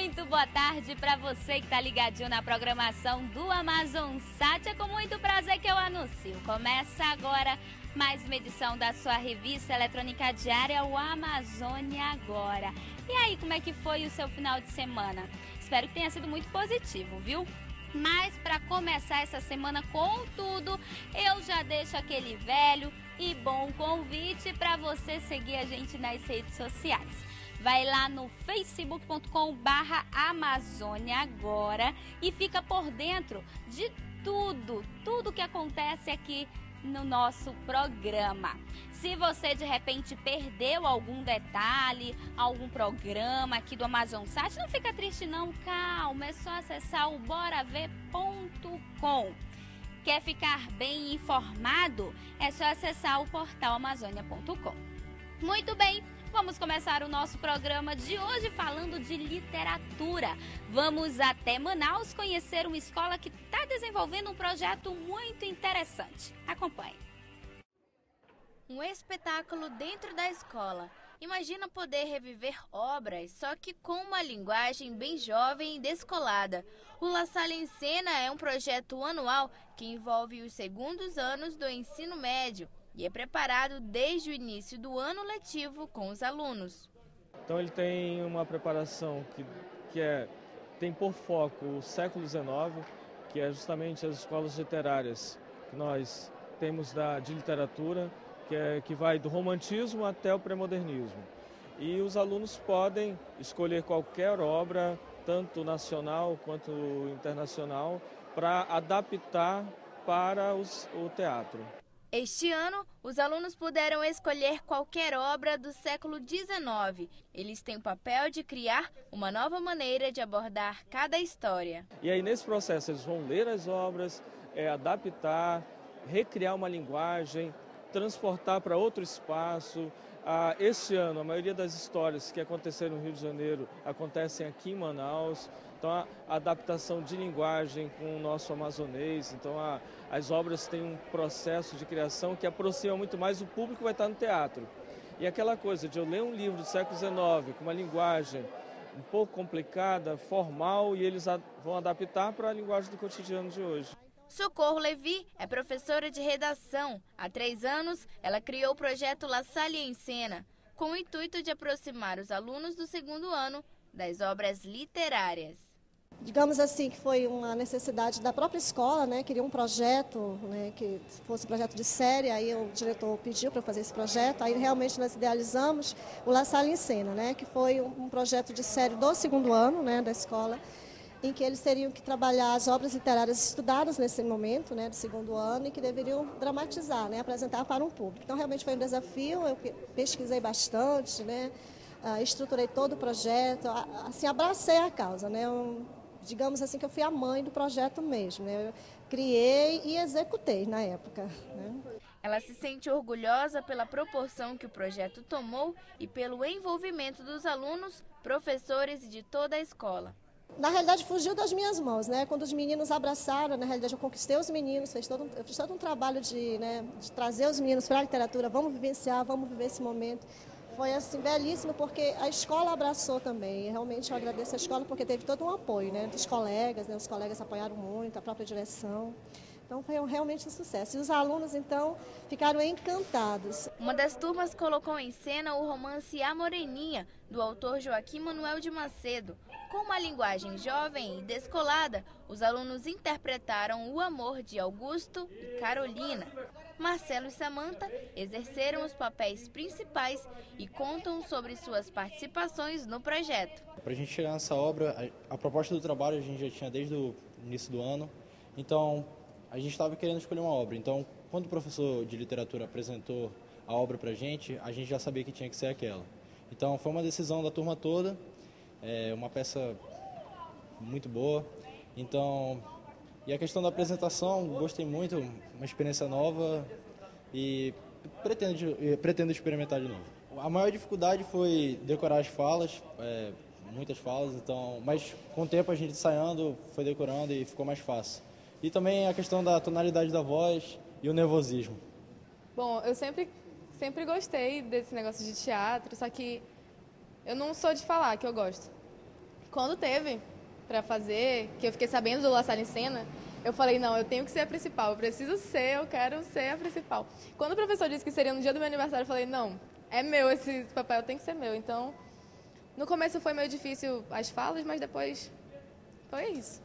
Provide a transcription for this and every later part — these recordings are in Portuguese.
Muito boa tarde para você que está ligadinho na programação do Amazonsat. É com muito prazer que eu anuncio. Começa agora mais uma edição da sua revista eletrônica diária, o Amazônia Agora. E aí, como é que foi o seu final de semana? Espero que tenha sido muito positivo, viu? Mas para começar essa semana com tudo, eu já deixo aquele velho e bom convite para você seguir a gente nas redes sociais. Vai lá no facebook.com/Amazônia Agora e fica por dentro de tudo que acontece aqui no nosso programa. Se você de repente perdeu algum detalhe, algum programa aqui do Amazonsat, não fica triste não, calma, é só acessar o boraver.com. Quer ficar bem informado? É só acessar o portal amazônia.com. Muito bem, vamos começar o nosso programa de hoje falando de literatura. Vamos até Manaus conhecer uma escola que está desenvolvendo um projeto muito interessante. Acompanhe. Um espetáculo dentro da escola. Imagina poder reviver obras, só que com uma linguagem bem jovem e descolada. O La Salle em Cena é um projeto anual que envolve os segundos anos do ensino médio e é preparado desde o início do ano letivo com os alunos. Então ele tem uma preparação que tem por foco o século XIX, que é justamente as escolas literárias que nós temos de literatura, que vai do romantismo até o pré-modernismo. E os alunos podem escolher qualquer obra, tanto nacional quanto internacional, para adaptar para o teatro. Este ano, os alunos puderam escolher qualquer obra do século XIX. Eles têm o papel de criar uma nova maneira de abordar cada história. E aí, nesse processo, eles vão ler as obras, adaptar, recriar uma linguagem, transportar para outro espaço. Este ano, a maioria das histórias que aconteceram no Rio de Janeiro acontecem aqui em Manaus. Então, a adaptação de linguagem com o nosso amazonês. Então, as obras têm um processo de criação que aproxima muito mais o público que vai estar no teatro. E aquela coisa de eu ler um livro do século XIX com uma linguagem um pouco complicada, formal, e eles vão adaptar para a linguagem do cotidiano de hoje. Socorro Levi é professora de redação. Há 3 anos, ela criou o projeto La Salle em Cena, com o intuito de aproximar os alunos do segundo ano das obras literárias. Digamos assim que foi uma necessidade da própria escola, né? Queria um projeto, né, que fosse um projeto de série, aí o diretor pediu para fazer esse projeto, aí realmente nós idealizamos o La Salle em Cena, né, que foi um projeto de série do segundo ano, né, da escola, em que eles teriam que trabalhar as obras literárias estudadas nesse momento, né, do segundo ano, e que deveriam dramatizar, né, apresentar para um público. Então, realmente foi um desafio, eu pesquisei bastante, né, estruturei todo o projeto, assim, abracei a causa, né, digamos assim que eu fui a mãe do projeto mesmo, né, eu criei e executei na época, né. Ela se sente orgulhosa pela proporção que o projeto tomou e pelo envolvimento dos alunos, professores e de toda a escola. Na realidade, fugiu das minhas mãos, né? Quando os meninos abraçaram, na realidade, eu conquistei os meninos, eu fiz todo um trabalho de trazer os meninos para a literatura, vamos vivenciar, vamos viver esse momento. Foi, assim, belíssimo, porque a escola abraçou também. Realmente, eu agradeço a escola, porque teve todo um apoio, né, dos colegas, né? Os colegas apoiaram muito, a própria direção. Então, foi realmente um sucesso. E os alunos, então, ficaram encantados. Uma das turmas colocou em cena o romance A Moreninha, do autor Joaquim Manuel de Macedo. Com uma linguagem jovem e descolada, os alunos interpretaram o amor de Augusto e Carolina. Marcelo e Samantha exerceram os papéis principais e contam sobre suas participações no projeto. Para a gente chegar nessa obra, a proposta do trabalho a gente já tinha desde o início do ano. Então, a gente estava querendo escolher uma obra. Então, quando o professor de literatura apresentou a obra para a gente já sabia que tinha que ser aquela. Então, foi uma decisão da turma toda, uma peça muito boa. Então, e a questão da apresentação, gostei muito, uma experiência nova e pretendo experimentar de novo. A maior dificuldade foi decorar as falas, muitas falas, então, mas com o tempo a gente ensaiando, foi decorando e ficou mais fácil. E também a questão da tonalidade da voz e o nervosismo. Bom, eu sempre gostei desse negócio de teatro, só que eu não sou de falar que eu gosto. quando teve para fazer, que eu fiquei sabendo do La Salle em Cena, eu falei, não, eu tenho que ser a principal, eu quero ser a principal. Quando o professor disse que seria no dia do meu aniversário, eu falei, não, é meu esse papel, tem que ser meu. Então, no começo foi meio difícil as falas, mas depois foi isso.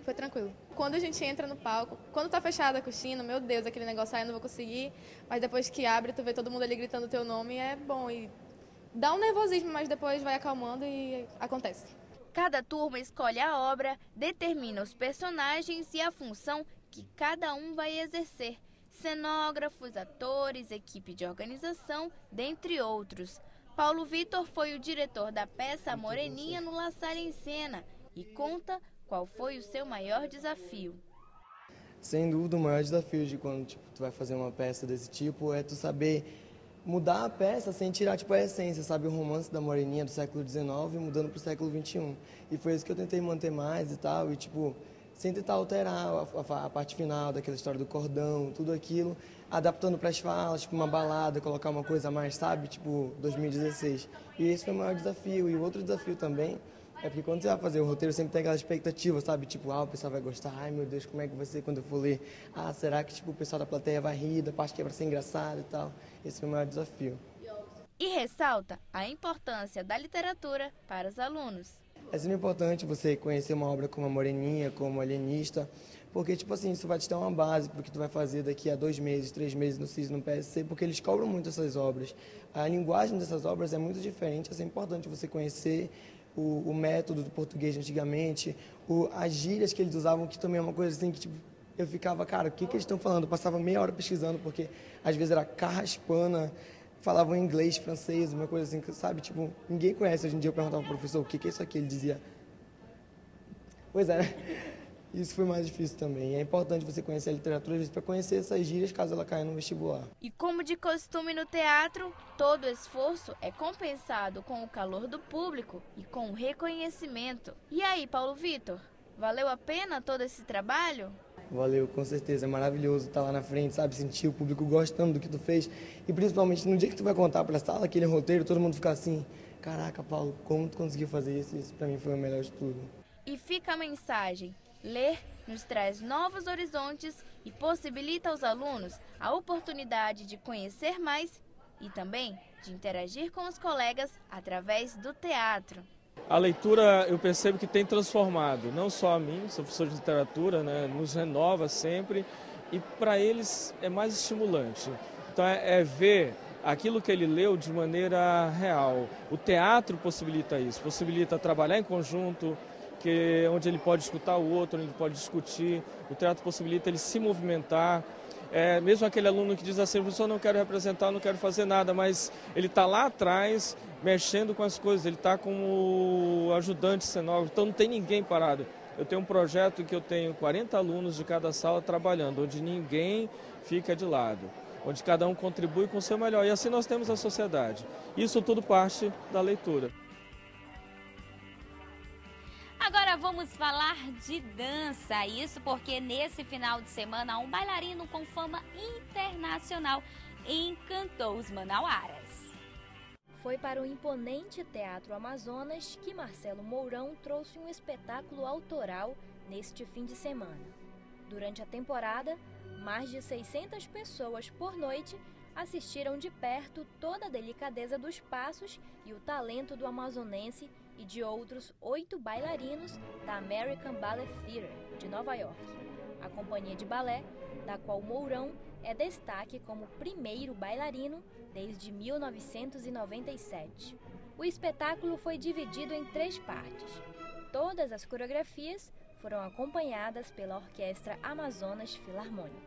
Foi tranquilo. Quando a gente entra no palco, quando tá fechada a cortina, meu Deus, aquele negócio aí eu não vou conseguir, mas depois que abre, tu vê todo mundo ali gritando o teu nome, é bom. E dá um nervosismo, mas depois vai acalmando e acontece. Cada turma escolhe a obra, determina os personagens e a função que cada um vai exercer. Cenógrafos, atores, equipe de organização, dentre outros. Paulo Vitor foi o diretor da peça A Moreninha no La Salle em Cena e conta qual foi o seu maior desafio. Sem dúvida, o maior desafio de quando tu vai fazer uma peça desse tipo é tu saber mudar a peça sem tirar a essência, sabe? O romance da Moreninha do século XIX mudando para o século XXI. E foi isso que eu tentei manter mais e tal, e sem tentar alterar a parte final daquela história do cordão, tudo aquilo, adaptando para as falas, uma balada, colocar uma coisa a mais, sabe? 2016. E esse foi o maior desafio. E o outro desafio também é porque quando você vai fazer o roteiro, sempre tem aquela expectativa, sabe? O pessoal vai gostar, ai meu Deus, como é que vai ser quando eu for ler? Ah, será que o pessoal da plateia vai rir, da parte que é para ser engraçado e tal? Esse foi o maior desafio. E ressalta a importância da literatura para os alunos. É sempre importante você conhecer uma obra como A Moreninha, como Alienista, porque, isso vai te dar uma base para o que tu vai fazer daqui a 2 meses, 3 meses no CIS, no PSC, porque eles cobram muito essas obras. A linguagem dessas obras é muito diferente, é importante você conhecer o método do português antigamente, as gírias que eles usavam, que também é uma coisa assim que, eu ficava, cara, o que eles estão falando? Eu passava meia hora pesquisando, porque às vezes era carraspana, falavam inglês, francês, uma coisa assim, sabe? Ninguém conhece. Hoje em dia eu perguntava ao professor o que é isso aqui, ele dizia... Pois é, né? Isso foi mais difícil também. É importante você conhecer a literatura, às vezes, para conhecer essas gírias, caso ela caia no vestibular. E como de costume no teatro, todo esforço é compensado com o calor do público e com o reconhecimento. E aí, Paulo Vitor, valeu a pena todo esse trabalho? Valeu, com certeza. É maravilhoso estar lá na frente, sabe? Sentir o público gostando do que tu fez. E principalmente no dia que tu vai contar para a sala aquele roteiro, todo mundo ficar assim, caraca, Paulo, como tu conseguiu fazer isso? Isso para mim foi o melhor de tudo. E fica a mensagem. Ler nos traz novos horizontes e possibilita aos alunos a oportunidade de conhecer mais e também de interagir com os colegas através do teatro. A leitura, eu percebo que tem transformado, não só a mim, sou professor de literatura, né, nos renova sempre, e para eles é mais estimulante. Então é ver aquilo que ele leu de maneira real. O teatro possibilita isso, possibilita trabalhar em conjunto, onde ele pode escutar o outro, onde ele pode discutir. O teatro possibilita ele se movimentar. Mesmo aquele aluno que diz assim, professor, não quero representar, não quero fazer nada, mas ele está lá atrás, mexendo com as coisas, ele está como ajudante cenógrafo, então não tem ninguém parado. Eu tenho um projeto em que eu tenho 40 alunos de cada sala trabalhando, onde ninguém fica de lado, onde cada um contribui com o seu melhor, e assim nós temos a sociedade. Isso tudo parte da leitura. Agora vamos falar de dança, isso porque nesse final de semana um bailarino com fama internacional encantou os manauaras. Foi para o imponente Teatro Amazonas que Marcelo Mourão trouxe um espetáculo autoral neste fim de semana. Durante a temporada, mais de 600 pessoas por noite assistiram de perto toda a delicadeza dos passos e o talento do amazonense e de outros 8 bailarinos da American Ballet Theatre, de Nova York. A companhia de balé, da qual Mourão é destaque como primeiro bailarino desde 1997. O espetáculo foi dividido em 3 partes. Todas as coreografias foram acompanhadas pela Orquestra Amazonas Filarmônica.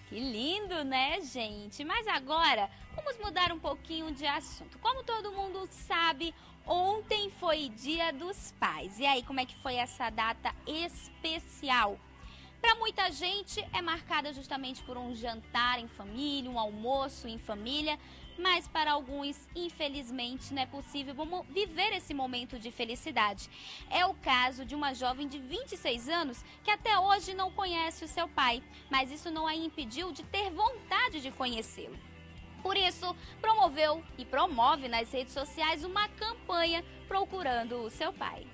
Que lindo, né, gente? Mas agora, vamos mudar um pouquinho de assunto. Como todo mundo sabe, ontem foi Dia dos Pais. E aí, como é que foi essa data especial? Para muita gente, é marcada justamente por um jantar em família, um almoço em família. mas para alguns, infelizmente, não é possível viver esse momento de felicidade. É o caso de uma jovem de 26 anos que até hoje não conhece o seu pai, mas isso não a impediu de ter vontade de conhecê-lo. Por isso, promoveu e promove nas redes sociais uma campanha procurando o seu pai.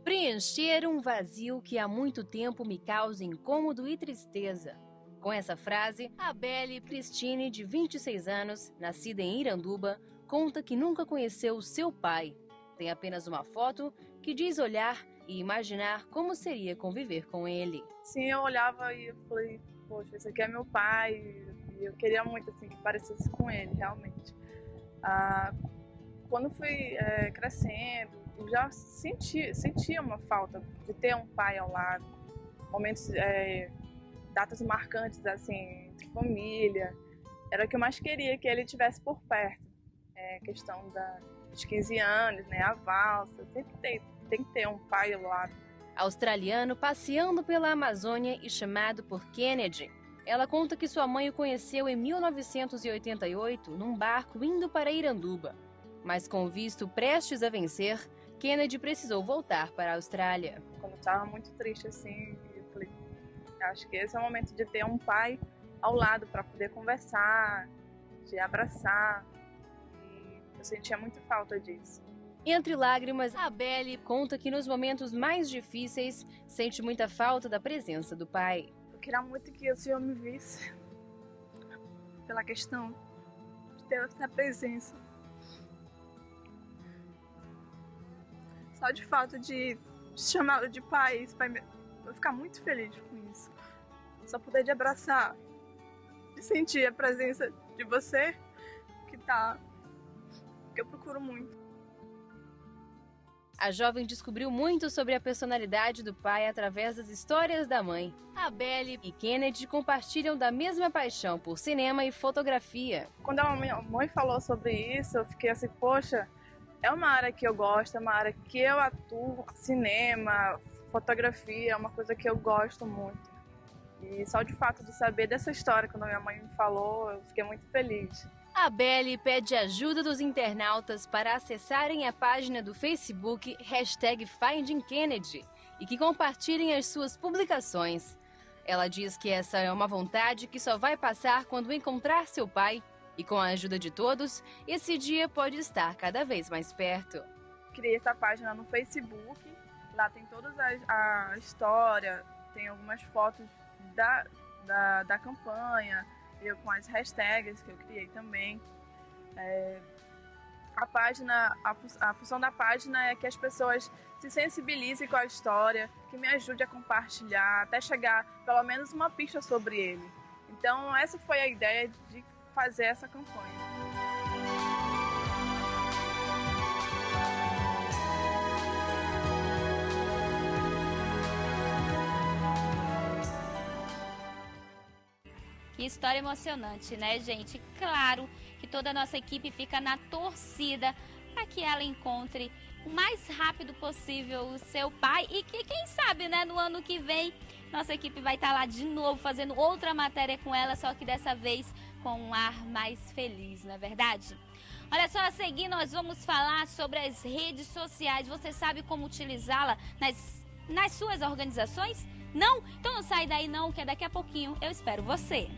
Preencher um vazio que há muito tempo me causa incômodo e tristeza. Com essa frase, a Belle Cristine, de 26 anos, nascida em Iranduba, conta que nunca conheceu seu pai. Tem apenas uma foto que diz olhar e imaginar como seria conviver com ele. Sim, eu olhava e eu falei, poxa, esse aqui é meu pai, e eu queria muito assim, que parecesse com ele, realmente. Quando fui crescendo, eu já sentia uma falta de ter um pai ao lado, momentos, datas marcantes assim, entre família, era o que eu mais queria, que ele estivesse por perto. Questão dos 15 anos, né, a valsa, sempre tem que ter um pai ao lado. Australiano passeando pela Amazônia e chamado por Kennedy. Ela conta que sua mãe o conheceu em 1988 num barco indo para Iranduba. Mas com o visto prestes a vencer, Kennedy precisou voltar para a Austrália. Quando eu estava muito triste assim, eu falei, acho que esse é o momento de ter um pai ao lado para poder conversar, de abraçar. E eu sentia muita falta disso. Entre lágrimas, a Belle conta que nos momentos mais difíceis sente muita falta da presença do pai. Eu queria muito que o Senhor me visse, pela questão de ter essa presença. Só de fato de chamá-lo de pai, isso vai eu ficar muito feliz com isso. Só poder te abraçar, de sentir a presença de você, que eu procuro muito. A jovem descobriu muito sobre a personalidade do pai através das histórias da mãe. A Belle e Kennedy compartilham da mesma paixão por cinema e fotografia. Quando a minha mãe falou sobre isso, eu fiquei assim, poxa, é uma área que eu gosto, é uma área que eu atuo, cinema, fotografia, é uma coisa que eu gosto muito. E só de fato de saber dessa história, quando a minha mãe me falou, eu fiquei muito feliz. A Belle pede ajuda dos internautas para acessarem a página do Facebook #FindingKennedy e que compartilhem as suas publicações. Ela diz que essa é uma vontade que só vai passar quando encontrar seu pai e com a ajuda de todos, esse dia pode estar cada vez mais perto. Criei essa página no Facebook, lá tem toda a história, tem algumas fotos da campanha, eu com as hashtags que eu criei também. A função da página é que as pessoas se sensibilizem com a história, que me ajude a compartilhar, até chegar pelo menos uma pista sobre ele. Então essa foi a ideia de fazer essa campanha. Que história emocionante, né, gente? Claro que toda a nossa equipe fica na torcida para que ela encontre o mais rápido possível o seu pai e que, quem sabe, né, no ano que vem, nossa equipe vai estar lá de novo fazendo outra matéria com ela, só que dessa vez com um ar mais feliz, não é verdade? Olha só, a seguir nós vamos falar sobre as redes sociais. Você sabe como utilizá-la nas suas organizações? Não? Então não sai daí não, que daqui a pouquinho eu espero você.